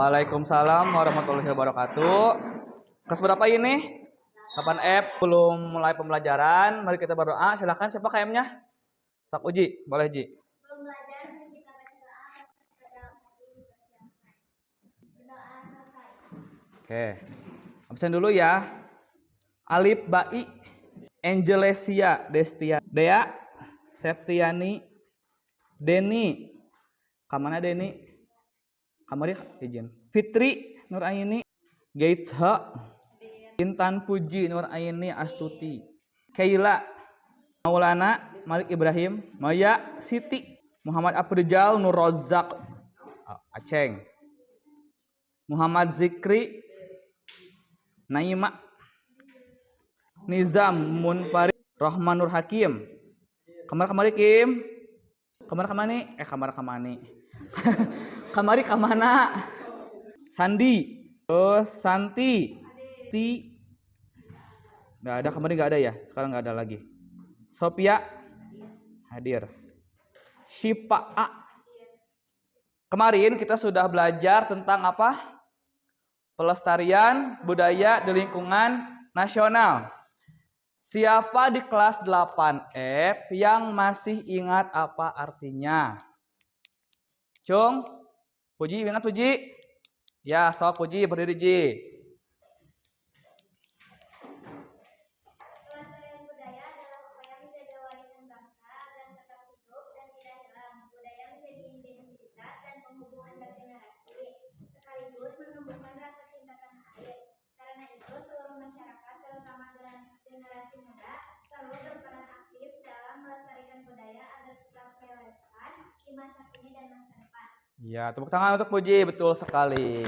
Waalaikumsalam warahmatullahi wabarakatuh. Kelas berapa ini? 8F. Belum mulai pembelajaran. Mari kita berdoa. Silakan siapa KM-nya? Sak Uji, boleh Ji. Belum belajar, kita baca doa pada berdoa selesai. Oke. Absen dulu ya. Alif Bai Angelesia Destia Dea Septiani Deni. Kamana Deni? Kamari izin. Fitri Nuraini Gaitha Intan Puji Nuraini Astuti Kaila Maulana Malik Ibrahim Maya Siti Muhammad Afrizal Nur Rozak Aceng Muhammad Zikri Naima Nizam Munfarid Rahman Nur Hakim kamari Kim kamani kamari kamana Sandi terus Santi Ti nggak ada kemarin nggak ada ya sekarang nggak ada lagi Sophia hadir Shipa A. Kemarin kita sudah belajar tentang apa pelestarian budaya di lingkungan nasional. Siapa di kelas 8F yang masih ingat apa artinya? Cung, Puji ingat Puji? Ya, sok Puji berdiri Ji. Pelestarian budaya adalah upaya menjaga warisan bangsa dan tetap hidup dan tidak hilang. Budaya menjadi identitas dan penghubung antar generasi, sekaligus menumbuhkan rasa cinta tanah air. Karena itu, seluruh masyarakat, terutama generasi muda, perlu berperan aktif dalam melestarikan budaya agar tetap relevan di masa kini dan masa depan. Ya, tepuk tangan untuk Puji, betul sekali.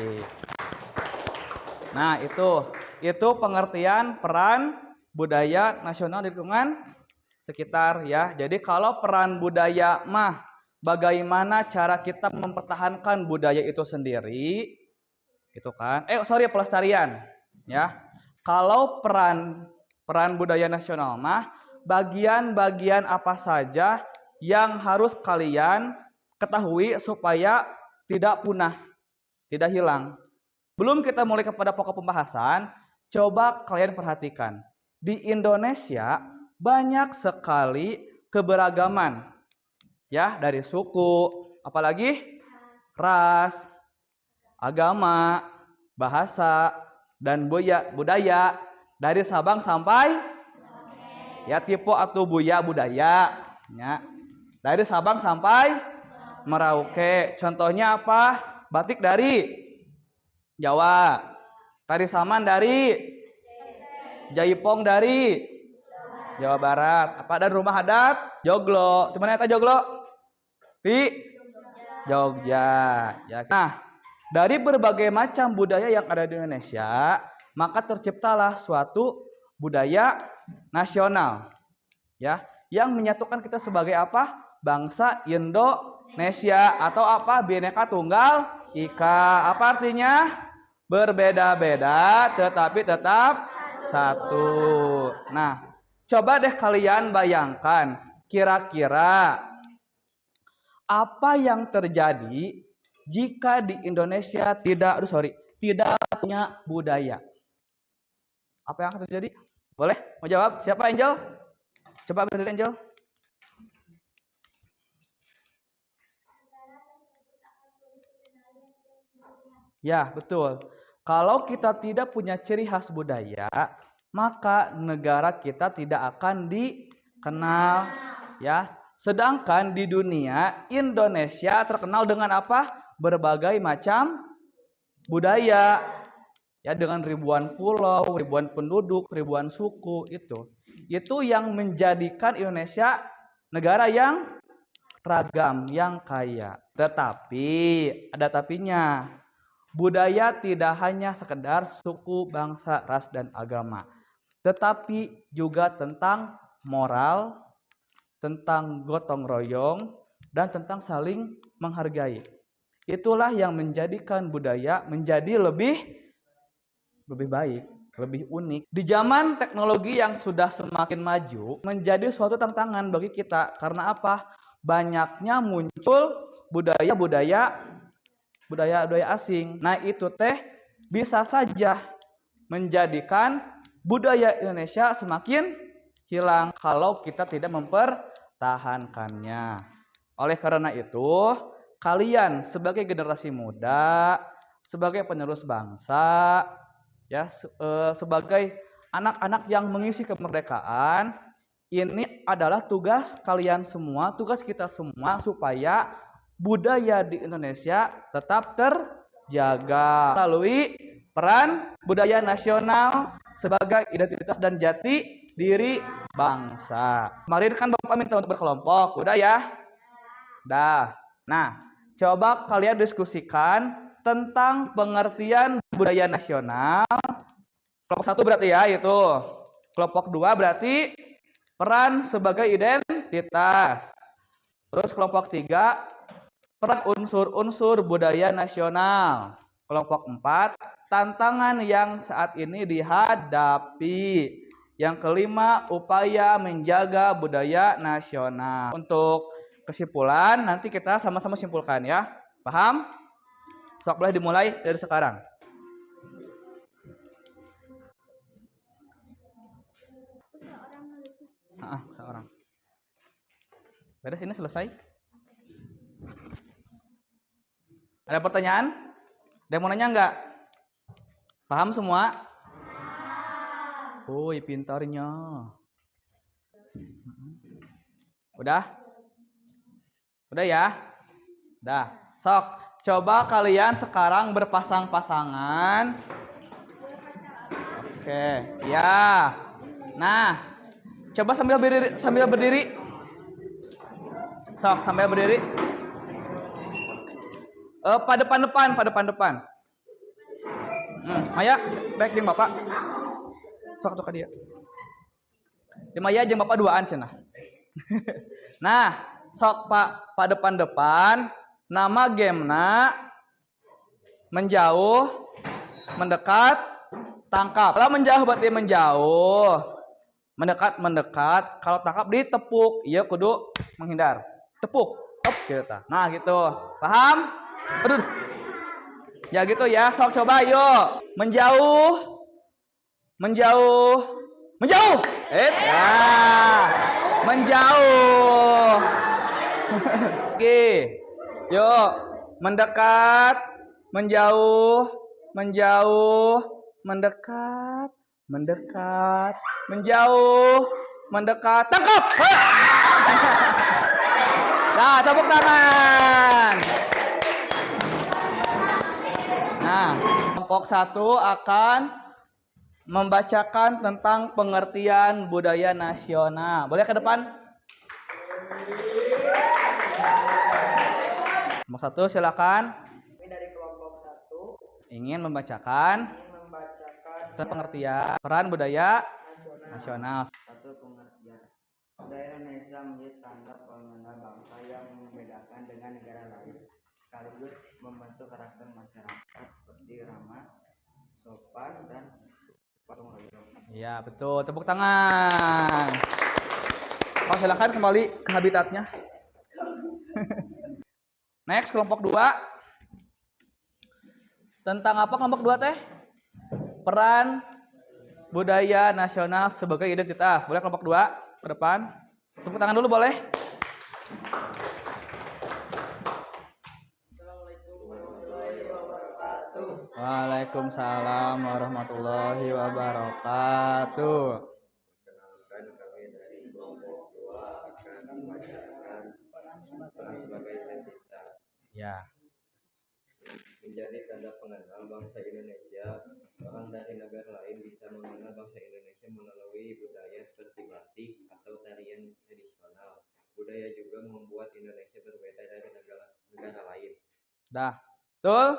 Nah, itu pengertian peran budaya nasional di lingkungan sekitar ya. Jadi kalau peran budaya mah bagaimana cara kita mempertahankan budaya itu sendiri, gitu kan? Pelestarian ya. Kalau peran budaya nasional mah bagian-bagian apa saja yang harus kalian ketahui supaya tidak punah, tidak hilang. Belum kita mulai kepada pokok pembahasan, coba kalian perhatikan. Di Indonesia banyak sekali keberagaman. Ya, dari suku, apalagi ras, agama, bahasa, dan budaya dari Sabang sampai ya tipe atau budaya ya. Dari Sabang sampai Merauke. Contohnya apa? Batik dari Jawa, tari saman dari Jaipong dari Jawa Barat. Apa dan rumah adat Joglo. Cuman eta Joglo di Jogja. Ya. Nah, dari berbagai macam budaya yang ada di Indonesia, maka terciptalah suatu budaya nasional. Ya, yang menyatukan kita sebagai apa? Bangsa Indonesia atau apa? Bhinneka Tunggal Ika. Apa artinya? Berbeda-beda tetapi tetap satu. Nah, coba deh kalian bayangkan kira-kira apa yang terjadi jika di Indonesia tidak punya budaya. Apa yang akan terjadi? Boleh? Mau jawab? Siapa Angel? Coba berdiri Angel. Ya, betul. Kalau kita tidak punya ciri khas budaya, maka negara kita tidak akan dikenal, ya. Sedangkan di dunia, Indonesia terkenal dengan apa? Berbagai macam budaya. Ya, dengan ribuan pulau, ribuan penduduk, ribuan suku itu. Itu yang menjadikan Indonesia negara yang ragam, yang kaya. Tetapi ada tapinya. Budaya tidak hanya sekedar suku, bangsa, ras, dan agama, tetapi juga tentang moral, tentang gotong royong, dan tentang saling menghargai. Itulah yang menjadikan budaya menjadi lebih baik, lebih unik. Di zaman teknologi yang sudah semakin maju, menjadi suatu tantangan bagi kita. Karena apa? Banyaknya muncul budaya-budaya budaya asing. Nah, itu teh bisa saja menjadikan budaya Indonesia semakin hilang kalau kita tidak mempertahankannya. Oleh karena itu, kalian sebagai generasi muda, sebagai penerus bangsa, ya, sebagai anak-anak yang mengisi kemerdekaan, ini adalah tugas kalian semua, tugas kita semua supaya budaya di Indonesia tetap terjaga melalui peran budaya nasional sebagai identitas dan jati diri bangsa. Kemarin kan Bapak minta untuk berkelompok, udah ya? Dah. Nah, coba kalian diskusikan tentang pengertian budaya nasional. Kelompok 1 berarti ya itu. Kelompok 2 berarti peran sebagai identitas. Terus kelompok 3 peran unsur-unsur budaya nasional. Kelompok 4 tantangan yang saat ini dihadapi. Yang kelima, upaya menjaga budaya nasional. Untuk kesimpulan nanti kita sama-sama simpulkan ya. Paham? Sok boleh dimulai dari sekarang. Seorang. Beres ini selesai? Ada pertanyaan? Ada yang mau nanya enggak? Paham semua? Woi, pintarnya. Udah? Udah ya? Dah. Sok, coba kalian sekarang berpasang-pasangan. Oke, ya. Nah, coba sambil berdiri. Sok, sambil berdiri. Pada depan. Maya, baik jeung Bapak. Sok tuh ke dia. Di Maya jeung Bapak duaan cenah. Nah, sok Pak pada depan. Nama gamena menjauh, mendekat, tangkap. Kalau menjauh berarti menjauh. Mendekat. Kalau tangkap ditepuk. Iya kudu menghindar. Tepuk. Tep gitu. Nah, gitu. Paham? Aduh. Ya gitu ya. Sok coba yuk. Menjauh. Ya. Menjauh. Oke. Yuk. Mendekat, menjauh, mendekat, menjauh, mendekat, tangkap. Nah, tepuk tangan. Nah, kelompok 1 akan membacakan tentang pengertian budaya nasional. Boleh ke depan? Kelompok 1 silakan. Kami dari kelompok 1 ingin membacakan tentang pengertian peran budaya nasional. Satu, pengertian. Budaya Indonesia menjadi tanda pengenal bangsa yang membedakan dengan negara lain, sekaligus membentuk karakter masyarakat seperti ramah, sopan, dan gotong royong. Ya, betul. Tepuk tangan. Oh, silakan kembali ke habitatnya. Next, kelompok 2. Tentang apa kelompok 2 teh? Peran budaya nasional sebagai identitas. Boleh kelompok 2 ke depan? Tepuk tangan dulu boleh? Waalaikumsalam warahmatullahi wabarakatuh. Perkenalkan, kami dari kelompok 2 akan membacakan peran sebagai identitas. Ya. Menjadi tanda pengenal bangsa Indonesia, orang dari negara lain bisa mengenal bangsa Indonesia melalui budaya seperti batik atau tarian tradisional. Budaya juga membuat Indonesia berbeda dari negara lain. Dah. Betul?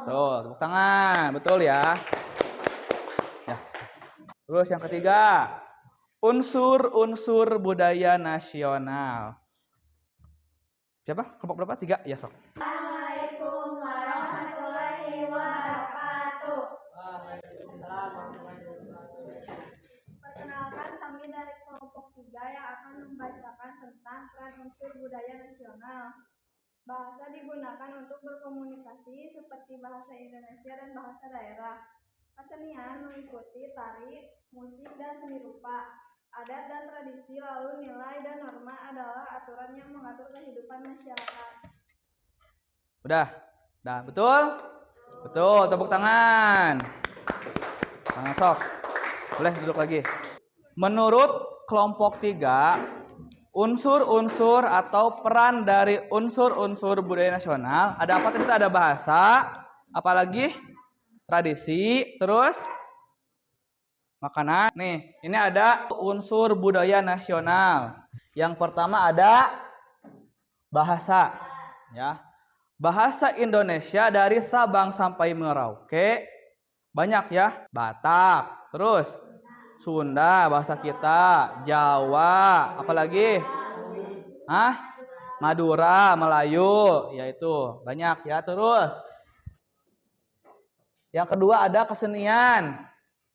Betul. Tepuk tangan. Betul ya. Ya. Terus yang ketiga, unsur-unsur budaya nasional. Siapa? Kelompok berapa? 3? Ya, sok. Assalamualaikum warahmatullahi wabarakatuh. Perkenalkan, kami dari kelompok 3 yang akan membacakan tentang peran unsur budaya nasional. Bahasa digunakan untuk berkomunikasi seperti bahasa Indonesia dan bahasa daerah. Kesenian mengikuti tari, musik, dan seni rupa. Adat dan tradisi lalu nilai dan norma adalah aturan yang mengatur kehidupan masyarakat. Udah? Udah, betul? Betul, tepuk tangan. Tangan sok. Boleh duduk lagi. Menurut kelompok 3, unsur-unsur atau peran dari unsur-unsur budaya nasional, ada apa tadi? Ada bahasa, apalagi tradisi, terus makanan. Nih, ini ada unsur budaya nasional. Yang pertama ada bahasa, ya. Bahasa Indonesia dari Sabang sampai Merauke banyak ya. Batak, terus Sunda bahasa kita, Jawa, apalagi? Madura, Melayu, yaitu banyak ya. Terus yang kedua ada kesenian.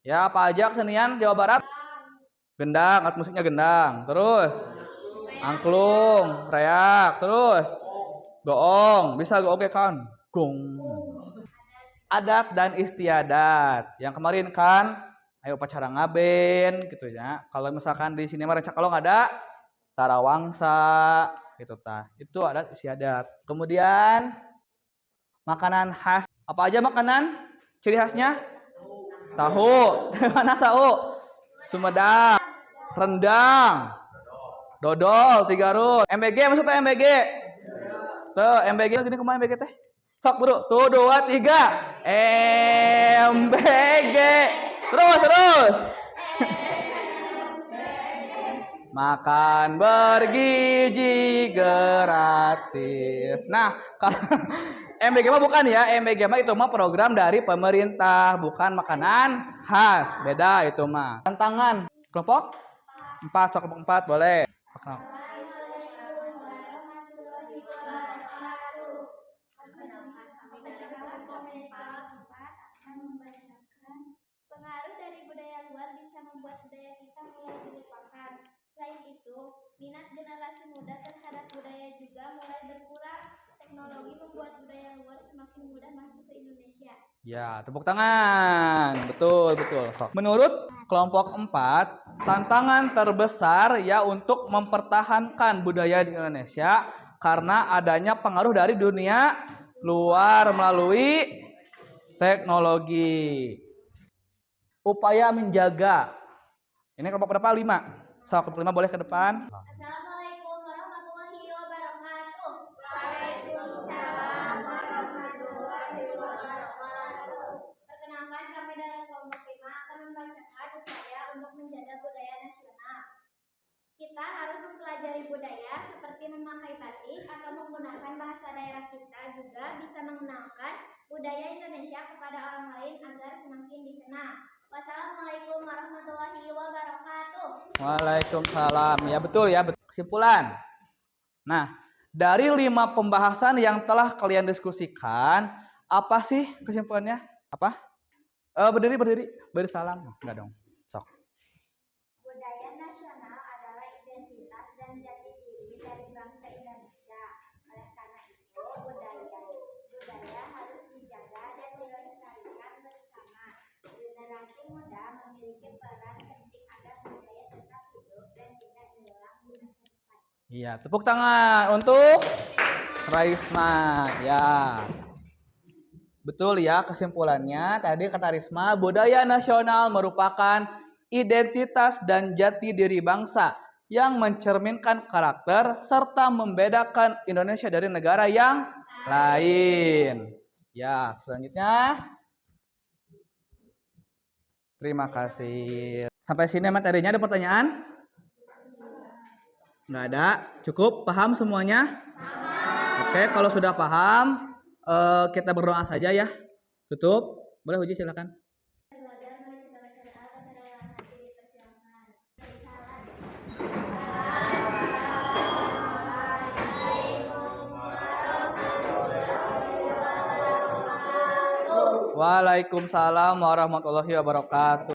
Ya, apa aja kesenian Jawa Barat? Gendang, alat musiknya gendang. Terus angklung, reak, terus goong, bisa goong kan? Gong. Adat dan istiadat. Yang kemarin kan, ayo upacara ngaben gitu ya. Kalau misalkan di sini mah kalau nggak ada tarawangsa gitu tah. Itu adat istiadat. Kemudian makanan khas. Apa aja makanan? Ciri khasnya? Tahu. Mana tahu? Sumedang, rendang, dodol, tigarut. MBG maksudnya MBG. Tuh, MBG gini kemana MBG teh? Sok bro, tuh 2, 3. MBG. Terus. Makan bergizi gratis. Nah, kalau MBG mah bukan ya, MBG mah itu mah program dari pemerintah, bukan makanan khas. Beda itu mah. Tantangan kelompok 4, sok kelompok 4 boleh. Pengaruh dari budaya luar bisa membuat budaya kita mulai dilupakan. Selain itu, minat generasi muda terhadap budaya juga mulai berkurang. Teknologi membuat budaya luar semakin mudah masuk ke Indonesia. Ya, tepuk tangan. Betul. Sok. Menurut kelompok 4, tantangan terbesar ya untuk mempertahankan budaya di Indonesia karena adanya pengaruh dari dunia luar melalui teknologi. Upaya menjaga. Ini kelompok berapa? 5. So, kelompok 5 boleh ke depan. Assalamualaikum warahmatullahi wabarakatuh. Waalaikumsalam warahmatullahi wabarakatuh. Perkenalkan, kami dari kelompok 5 akan membacakan upaya untuk menjaga budaya nasional. Kita harus mempelajari budaya seperti memakai batik atau menggunakan bahasa daerah kita, juga bisa mengenalkan budaya Indonesia kepada orang lain agar semakin dikenal. Wassalamualaikum warahmatullahi wabarakatuh. Waalaikumsalam. Ya betul ya. Kesimpulan. Nah, dari 5 pembahasan yang telah kalian diskusikan, apa sih kesimpulannya? Apa? Berdiri salam. Enggak dong. Sok. Budaya nasional adalah identitas dan jati diri dari bangsa Indonesia. Oleh karena itu, budaya harus dijaga dan dilestarikan bersama. Generasi muda memiliki peran penting agar budaya tetap hidup dan tidak hilang di masa depan. Iya, tepuk tangan untuk Raisma. Ya. Betul ya kesimpulannya. Tadi kata Risma, budaya nasional merupakan identitas dan jati diri bangsa yang mencerminkan karakter serta membedakan Indonesia dari negara yang lain. Ya, selanjutnya. Terima kasih. Sampai sini materinya, ada pertanyaan? Nggak ada? Cukup? Paham semuanya? Oke, kalau sudah paham, kita berdoa saja ya. Tutup. Boleh Uji, silakan. Waalaikumsalam warahmatullahi wabarakatuh.